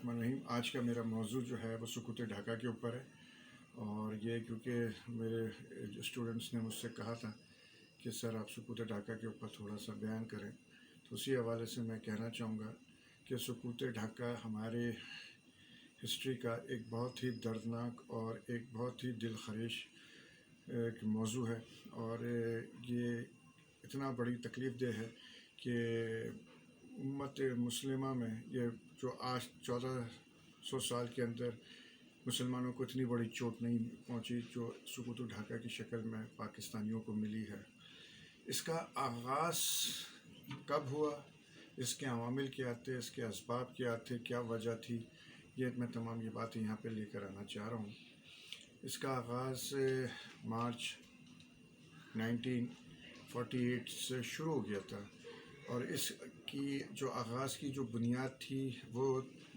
الرحمن الرحیم۔ آج کا میرا موضوع جو ہے وہ سکوت ڈھاکہ کے اوپر ہے، اور یہ کیونکہ میرے اسٹوڈنٹس نے مجھ سے کہا تھا کہ سر آپ سکوت ڈھاکہ کے اوپر تھوڑا سا بیان کریں، تو اسی حوالے سے میں کہنا چاہوں گا کہ سکوت ڈھاکہ ہمارے ہسٹری کا ایک بہت ہی دردناک اور ایک بہت ہی دل خریش ایک موضوع ہے، اور یہ اتنا بڑی تکلیف دہ ہے کہ امت مسلمہ میں یہ جو آج 1400 سال کے اندر مسلمانوں کو اتنی بڑی چوٹ نہیں پہنچی جو سکوت ڈھاکہ کی شکل میں پاکستانیوں کو ملی ہے۔ اس کا آغاز کب ہوا، اس کے عوامل کیا تھے، اس کے اسباب کیا تھے، کیا وجہ تھی، یہ میں تمام یہ باتیں یہاں پہ لے کر آنا چاہ رہا ہوں۔ اس کا آغاز مارچ 1948 سے شروع ہو گیا تھا، اور اس کی جو آغاز کی جو بنیاد تھی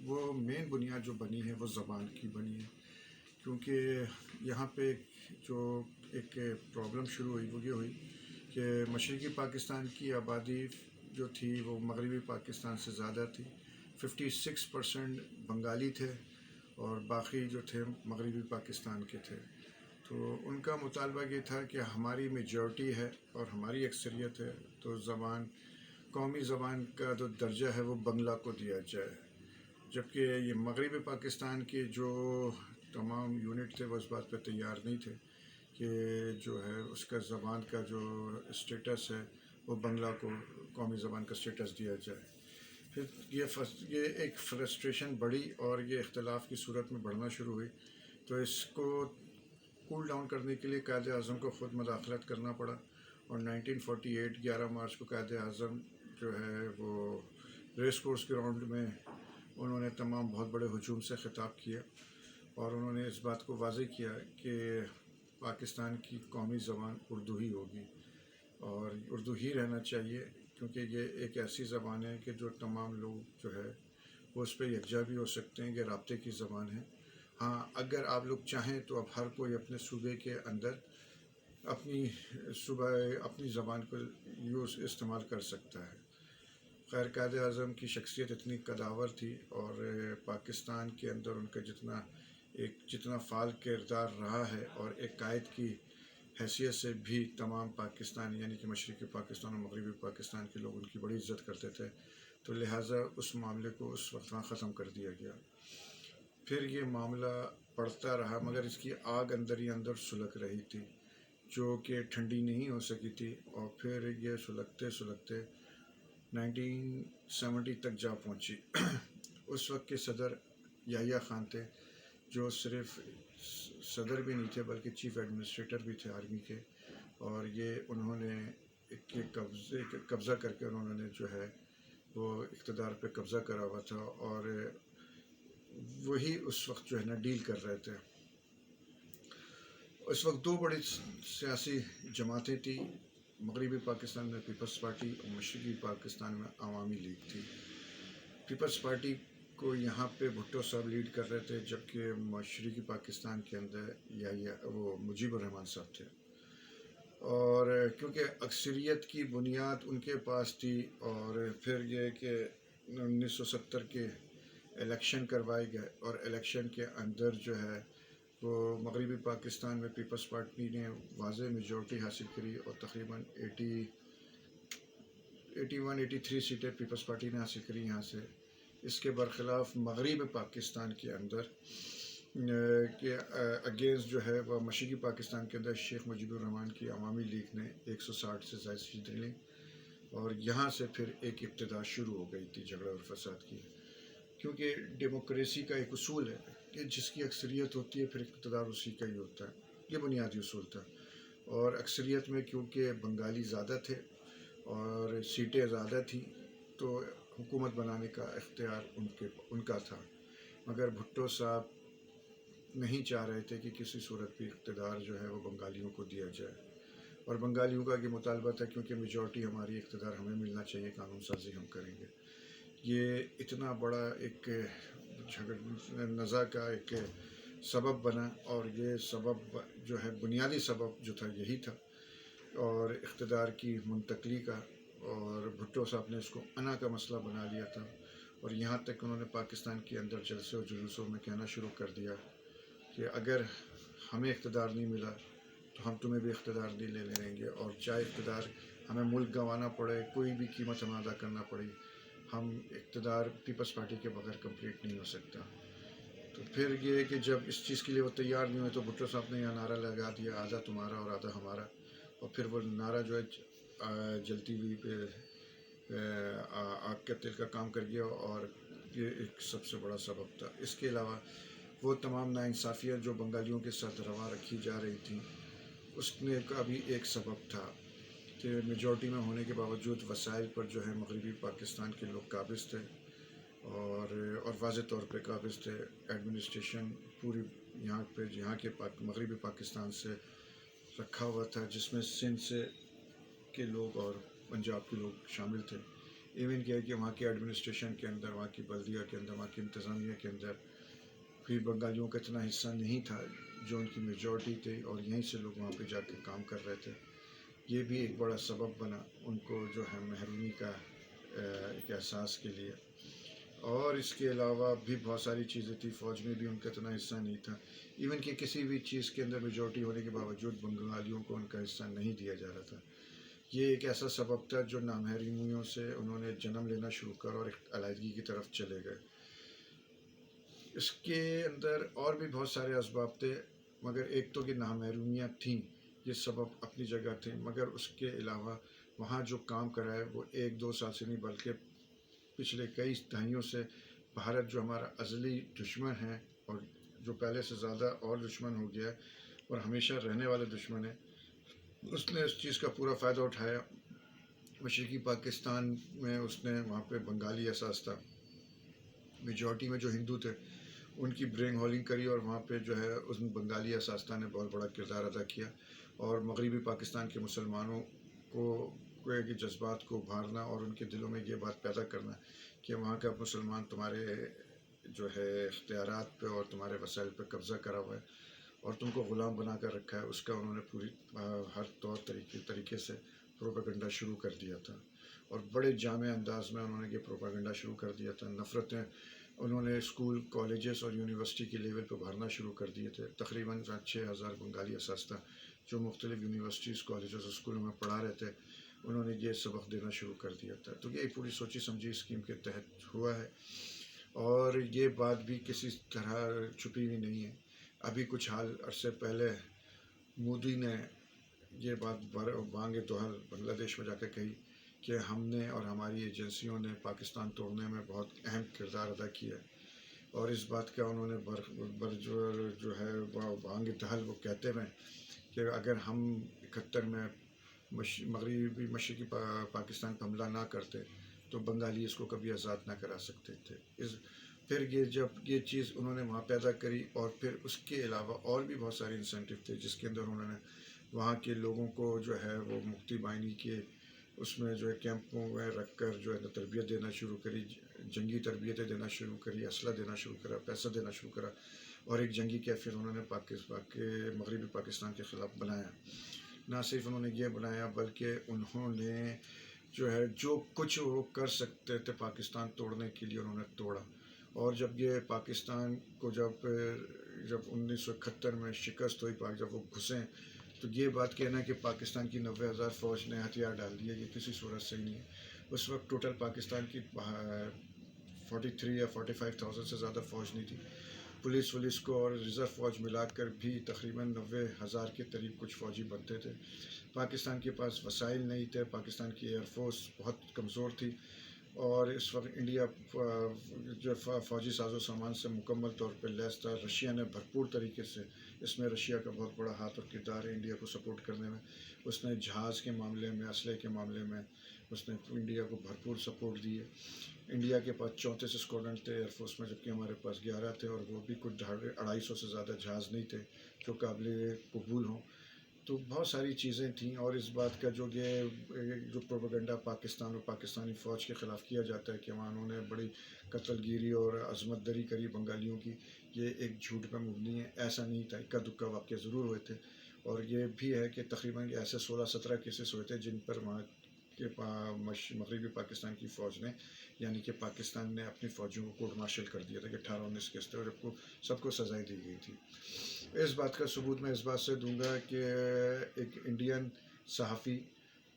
وہ مین بنیاد جو بنی ہے وہ زبان کی بنی ہے، کیونکہ یہاں پہ جو ایک پرابلم شروع ہوئی وہ یہ ہوئی کہ مشرقی پاکستان کی آبادی جو تھی وہ مغربی پاکستان سے زیادہ تھی۔ 56% بنگالی تھے اور باقی جو تھے مغربی پاکستان کے تھے، تو ان کا مطالبہ یہ تھا کہ ہماری میجورٹی ہے اور ہماری اکثریت ہے، تو قومی زبان کا جو درجہ ہے وہ بنگلہ کو دیا جائے، جبکہ یہ مغربی پاکستان کے جو تمام یونٹ تھے وہ اس بات پہ تیار نہیں تھے کہ جو ہے اس کا زبان کا جو اسٹیٹس ہے وہ بنگلہ کو قومی زبان کا اسٹیٹس دیا جائے۔ پھر یہ ایک فرسٹریشن بڑھی اور یہ اختلاف کی صورت میں بڑھنا شروع ہوئی، تو اس کو کول ڈاؤن کرنے کے لیے قائد اعظم کو خود مداخلت کرنا پڑا، اور 1948 11 مارچ کو قائد اعظم جو ہے وہ ریس کورس گراؤنڈ میں انہوں نے تمام بہت بڑے ہجوم سے خطاب کیا، اور انہوں نے اس بات کو واضح کیا کہ پاکستان کی قومی زبان اردو ہی ہوگی اور اردو ہی رہنا چاہیے، کیونکہ یہ ایک ایسی زبان ہے کہ جو تمام لوگ جو ہے وہ اس پہ یکجا بھی ہو سکتے ہیں، یہ رابطے کی زبان ہے۔ ہاں، اگر آپ لوگ چاہیں تو اب ہر کوئی اپنے صوبے کے اندر اپنی زبان کو استعمال کر سکتا ہے۔ خیر، قائد اعظم کی شخصیت اتنی قداور تھی اور پاکستان کے اندر ان کا جتنا فعال کردار رہا ہے، اور ایک قائد کی حیثیت سے بھی تمام پاکستان یعنی کہ مشرقی پاکستان اور مغربی پاکستان کے لوگ ان کی بڑی عزت کرتے تھے، تو لہٰذا اس معاملے کو اس وقت وہاں ختم کر دیا گیا۔ پھر یہ معاملہ بڑھتا رہا، مگر اس کی آگ اندر ہی اندر سلگ رہی تھی جو کہ ٹھنڈی نہیں ہو سکی تھی، اور پھر یہ سلگتے 1970 تک جا پہنچی۔ اس وقت کے صدر یحییٰ خان تھے، جو صرف صدر بھی نہیں تھے بلکہ چیف ایڈمنسٹریٹر بھی تھے آرمی کے، اور انہوں نے قبضہ کر کے انہوں نے جو ہے وہ اقتدار پہ قبضہ کرا ہوا تھا، اور وہی اس وقت جو ہے نا ڈیل کر رہے تھے۔ اس وقت دو بڑی سیاسی جماعتیں تھیں، مغربی پاکستان میں پیپلز پارٹی اور مشرقی پاکستان میں عوامی لیگ تھی۔ پیپلز پارٹی کو یہاں پہ بھٹو صاحب لیڈ کر رہے تھے، جبکہ مشرقی پاکستان کے اندر وہ مجیب الرحمان صاحب تھے، اور کیونکہ اکثریت کی بنیاد ان کے پاس تھی، اور پھر یہ کہ 1970 کے الیکشن کروائے گئے، اور الیکشن کے اندر جو ہے وہ مغربی پاکستان میں پیپلز پارٹی نے واضح میجورٹی حاصل کری، اور تقریباً 81-83 سیٹیں پیپلز پارٹی نے حاصل کری یہاں سے۔ اس کے برخلاف مغربی پاکستان کے اندر کے اگینسٹ جو ہے وہ مشرقی پاکستان کے اندر شیخ مجیب الرحمان کی عوامی لیگ نے 160 سے زائد سیٹیں لیں، اور یہاں سے پھر ایک ابتدا شروع ہو گئی تھی جھگڑا اور فساد کی، کیونکہ ڈیموکریسی کا ایک اصول ہے کہ جس کی اکثریت ہوتی ہے پھر اقتدار اسی کا ہی ہوتا ہے، یہ بنیادی اصول تھا، اور اکثریت میں کیونکہ بنگالی زیادہ تھے اور سیٹیں زیادہ تھیں تو حکومت بنانے کا اختیار ان کا تھا، مگر بھٹو صاحب نہیں چاہ رہے تھے کہ کسی صورت بھی اقتدار جو ہے وہ بنگالیوں کو دیا جائے، اور بنگالیوں کا یہ مطالبہ تھا کیونکہ میجورٹی ہماری اقتدار ہمیں ملنا چاہیے، قانون سازی ہم کریں گے۔ یہ اتنا بڑا ایک نزاع کا ایک سبب بنا، اور یہ سبب جو ہے بنیادی سبب جو تھا یہی تھا، اور اقتدار کی منتقلی کا، اور بھٹو صاحب نے اس کو انا کا مسئلہ بنا لیا تھا، اور یہاں تک انہوں نے پاکستان کے اندر جلسے و جلوسوں میں کہنا شروع کر دیا کہ اگر ہمیں اقتدار نہیں ملا تو ہم تمہیں بھی اقتدار نہیں لینے دیں گے، اور چاہے اقتدار ہمیں ملک گنوانا پڑے، کوئی بھی قیمت ہمیں ادا کرنا پڑے، ہم اقتدار پیپلز پارٹی کے بغیر کمپلیٹ نہیں ہو سکتا۔ تو پھر یہ ہے کہ جب اس چیز کے لیے وہ تیار نہیں ہوئے تو بھٹو صاحب نے یہ نعرہ لگا دیا، آدھا تمہارا اور آدھا ہمارا، اور پھر وہ نعرہ جو ہے جلتی ہوئی آگ کے تل کا کام کر گیا، اور یہ ایک سب سے بڑا سبب تھا۔ اس کے علاوہ وہ تمام ناانصافیاں جو بنگالیوں کے ساتھ روا رکھی جا رہی تھیں، اس میں کا بھی ایک سبب تھا کہ میجورٹی میں ہونے کے باوجود وسائل پر جو ہے مغربی پاکستان کے لوگ قابض تھے، اور واضح طور پہ قابض تھے۔ ایڈمنسٹریشن پوری یہاں کے مغربی پاکستان سے رکھا ہوا تھا، جس میں سندھ سے کے لوگ اور پنجاب کے لوگ شامل تھے۔ ایون کیا ہے کہ وہاں کے ایڈمنسٹریشن کے اندر، وہاں کی بلدیہ کے اندر، وہاں کی انتظامیہ کے اندر بھی بنگالیوں کا اتنا حصہ نہیں تھا جو ان کی میجورٹی تھی، اور یہیں سے لوگ وہاں پہ جا کے کام کر رہے تھے۔ یہ بھی ایک بڑا سبب بنا ان کو جو ہے محرومی کا ایک احساس کے لیے۔ اور اس کے علاوہ بھی بہت ساری چیزیں تھیں، فوج میں بھی ان کا اتنا حصہ نہیں تھا، ایون کہ کسی بھی چیز کے اندر میجورٹی ہونے کے باوجود بنگالیوں کو ان کا حصہ نہیں دیا جا رہا تھا۔ یہ ایک ایسا سبب تھا جو نامحرمیوں سے انہوں نے جنم لینا شروع کر اور ایک علیحدگی کی طرف چلے گئے۔ اس کے اندر اور بھی بہت سارے اسباب تھے، مگر ایک تو کہ نامحرمیاں تھیں، یہ سبب اپنی جگہ تھے، مگر اس کے علاوہ وہاں جو کام کرا ہے وہ 1-2 سال سے نہیں بلکہ پچھلے کئی دہائیوں سے بھارت جو ہمارا ازلی دشمن ہے، اور جو پہلے سے زیادہ اور دشمن ہو گیا ہے اور ہمیشہ رہنے والا دشمن ہے، اس نے اس چیز کا پورا فائدہ اٹھایا۔ مشرقی پاکستان میں اس نے وہاں پہ بنگالی احساس تھا، میجورٹی میں جو ہندو تھے ان کی برین ہولنگ کری، اور وہاں پہ جو ہے اس بنگالی اساستہ نے بہت بڑا کردار ادا کیا، اور مغربی پاکستان کے مسلمانوں کو کہ جذبات کو ابھارنا اور ان کے دلوں میں یہ بات پیدا کرنا کہ وہاں کا مسلمان تمہارے جو ہے اختیارات پہ اور تمہارے وسائل پہ قبضہ کرا ہوا ہے اور تم کو غلام بنا کر رکھا ہے، اس کا انہوں نے پوری ہر طور طریقے سے پروپیگنڈا شروع کر دیا تھا، اور بڑے جامع انداز میں انہوں نے یہ پروپیگنڈا شروع کر دیا تھا۔ نفرتیں انہوں نے اسکول، کالجز اور یونیورسٹی کے لیول پہ بھرنا شروع کر دیے تھے۔ تقریباً 6,000 بنگالی اساتذہ جو مختلف یونیورسٹیز، کالجز اور اسکولوں میں پڑھا رہے تھے، انہوں نے یہ سبق دینا شروع کر دیا تھا۔ تو یہ پوری سوچی سمجھی اسکیم کے تحت ہوا ہے، اور یہ بات بھی کسی طرح چھپی ہوئی نہیں ہے۔ ابھی کچھ حال عرصے پہلے مودی نے یہ بات بانگ دہل بنگلہ دیش میں جا کے کہی کہ ہم نے اور ہماری ایجنسیوں نے پاکستان توڑنے میں بہت اہم کردار ادا کیا ہے، اور اس بات کا انہوں نے جو ہے بانگ دہل وہ کہتے ہوئے کہ اگر ہم 71 میں مغربی مشرقی پاکستان پر حملہ نہ کرتے تو بنگالی اس کو کبھی آزاد نہ کرا سکتے تھے۔ پھر جب یہ چیز انہوں نے وہاں پیدا کری، اور پھر اس کے علاوہ اور بھی بہت سارے انسینٹیو تھے جس کے اندر انہوں نے وہاں کے لوگوں کو جو ہے وہ مکتی بائنی کے اس میں جو ہے کیمپوں میں رکھ کر جو ہے تربیت دینا شروع کری، جنگی تربیتیں دینا شروع کری، اسلحہ دینا شروع کرا، پیسہ دینا شروع کرا، اور ایک جنگی کیفر انہوں نے مغربی پاکستان کے خلاف بنایا۔ نہ صرف انہوں نے یہ بنایا بلکہ انہوں نے جو کچھ وہ کر سکتے تھے پاکستان توڑنے کے لیے انہوں نے توڑا۔ اور جب یہ پاکستان کو جب 1971 میں شکست ہوئی، جب وہ گھسیں، تو یہ بات کہنا کہ پاکستان کی 90,000 فوج نے ہتھیار ڈال دیے، یہ کسی صورت سے نہیں ہے۔ اس وقت ٹوٹل پاکستان کی 43 یا 45,000 سے زیادہ فوج نہیں تھی۔ پولیس کو اور ریزرو فوج ملا کر بھی تقریباً 90,000 کے قریب کچھ فوجی بنتے تھے۔ پاکستان کے پاس وسائل نہیں تھے، پاکستان کی ایئر فورس بہت کمزور تھی، اور اس وقت انڈیا جو فوجی ساز و سامان سے مکمل طور پہ لیس تھا۔ رشیا نے بھرپور طریقے سے، اس میں رشیا کا بہت بڑا ہاتھ اور کردار ہے انڈیا کو سپورٹ کرنے میں، اس نے جہاز کے معاملے میں، اسلحے کے معاملے میں اس نے انڈیا کو بھرپور سپورٹ دی ہے۔ انڈیا کے پاس 34 اسکواڈرن تھے ایئر فورس میں، جبکہ ہمارے پاس 11 تھے، اور وہ بھی کچھ 250 سے زیادہ جہاز نہیں تھے جو قابل قبول ہوں۔ تو بہت ساری چیزیں تھیں، اور اس بات کا جو پروپیگنڈا پاکستان اور پاکستانی فوج کے خلاف کیا جاتا ہے کہ وہاں انہوں نے بڑی قتل گیری اور عظمت دری کری بنگالیوں کی، یہ ایک جھوٹ پر مبنی ہے۔ ایسا نہیں تھا، اکا دکا واقعہ ضرور ہوئے تھے، اور یہ بھی ہے کہ تقریباً ایسے 16-17 کیسز ہوئے تھے جن پر وہاں کہ مغربی پاکستان کی فوج نے یعنی کہ پاکستان نے اپنی فوجیوں کو کورٹ مارشل کر دیا تھا کہ 18-19 کیس تھے اور سب کو سزائیں دی گئی تھی. اس بات کا ثبوت میں اس بات سے دوں گا کہ ایک انڈین صحافی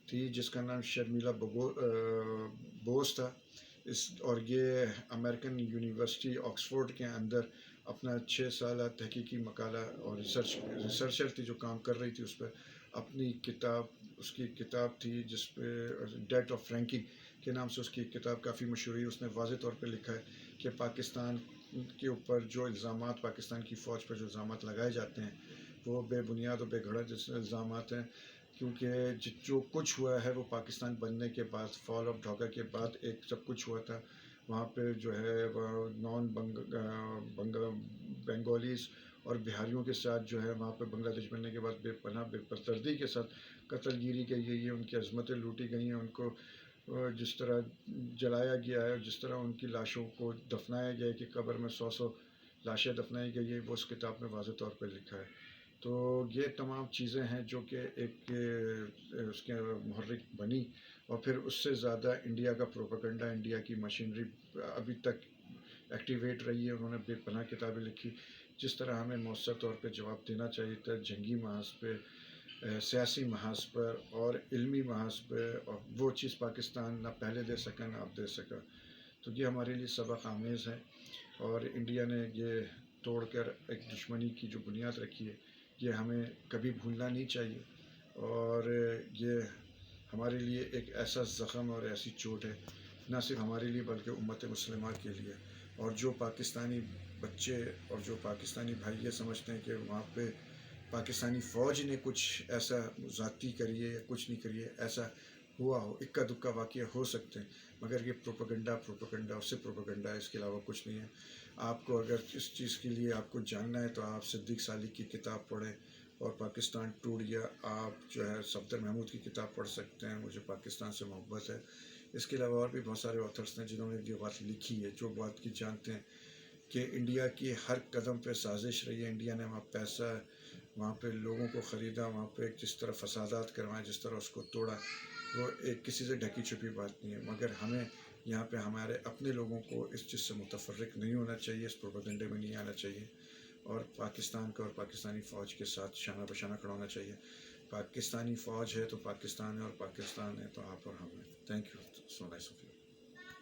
تھی جس کا نام شرمیلا بوس تھا. اور یہ امریکن یونیورسٹی آکسفورڈ کے اندر اپنا 6 سالہ تحقیقی مقالہ اور ریسرچر تھی جو کام کر رہی تھی اس پہ. اپنی کتاب اس کی کتاب تھی جس پہ ڈیٹ آف فرینکی کے نام سے اس کی کتاب کافی مشہور ہے. اس نے واضح طور پہ لکھا ہے کہ پاکستان کے اوپر جو الزامات پاکستان کی فوج پر جو الزامات لگائے جاتے ہیں وہ بے بنیاد اور بے گھڑا الزامات ہیں, کیونکہ جو کچھ ہوا ہے وہ پاکستان بننے کے بعد فال آف ڈھاکہ کے بعد ایک سب کچھ ہوا تھا. وہاں پہ جو ہے نان بنگالیز اور بہاریوں کے ساتھ جو ہے وہاں پہ بنگلہ دیش بننے کے بعد بے پناہ بے پردگی کے ساتھ قتل گیری کی گئی ہے. ان کی عظمتیں لوٹی گئی ہیں, ان کو جس طرح جلایا گیا ہے, جس طرح ان کی لاشوں کو دفنایا گیا ہے کہ قبر میں 100 لاشیں دفنائی گئی ہے, وہ اس کتاب میں واضح طور پہ لکھا ہے. تو یہ تمام چیزیں ہیں جو کہ ایک اس کے محرک بنی, اور پھر اس سے زیادہ انڈیا کا پروپیگنڈا, انڈیا کی مشینری ابھی تک ایکٹیویٹ رہی ہے. انہوں نے بے پناہ کتابیں لکھی. جس طرح ہمیں مؤثر طور پہ جواب دینا چاہیے تھا جنگی محاذ پہ, سیاسی محاذ پر اور علمی محاذ پہ, اور وہ چیز پاکستان نہ پہلے دے سکا نہ اب دے سکا. تو یہ ہمارے لیے سبق آمیز ہے, اور انڈیا نے یہ توڑ کر ایک دشمنی کی جو بنیاد رکھی ہے یہ ہمیں کبھی بھولنا نہیں چاہیے. اور یہ ہمارے لیے ایک ایسا زخم اور ایسی چوٹ ہے نہ صرف ہمارے لیے بلکہ امت مسلمہ کے لیے. اور جو پاکستانی بچے اور جو پاکستانی بھائی یہ سمجھتے ہیں کہ وہاں پہ پاکستانی فوج نے کچھ ایسا ذاتی کری ہے یا کچھ نہیں کری ہے, ایسا ہوا ہو, اکا دکا واقعہ ہو سکتے ہیں, مگر یہ پروپیگنڈا اور صرف پروپیگنڈا ہے, اس کے علاوہ کچھ نہیں ہے. آپ کو اگر اس چیز کے لیے آپ کو جاننا ہے تو آپ صدیق سالک کی کتاب پڑھیں, اور پاکستان ٹوٹ گیا. آپ جو ہے صفدر محمود کی کتاب پڑھ سکتے ہیں, مجھے پاکستان سے محبت ہے. اس کے علاوہ اور بھی بہت سارے آتھرس ہیں جنہوں نے یہ بات لکھی ہے, جو بات کی جانتے ہیں کہ انڈیا کی ہر قدم پہ سازش رہی ہے. انڈیا نے وہاں پیسہ, وہاں پہ لوگوں کو خریدا, وہاں پہ جس طرح فسادات کروائے, جس طرح اس کو توڑا, وہ ایک کسی سے ڈھکی چھپی بات نہیں ہے. مگر ہمیں یہاں پہ ہمارے اپنے لوگوں کو اس چیز سے متفرق نہیں ہونا چاہیے, اس پروپیگنڈے میں نہیں آنا چاہیے, اور پاکستان کا اور پاکستانی فوج کے ساتھ شانہ بشانہ کھڑا ہونا چاہیے. پاکستانی فوج ہے تو پاکستان ہے, اور پاکستان ہے تو آپ اور ہم ہیں. Thank you. So nice of you.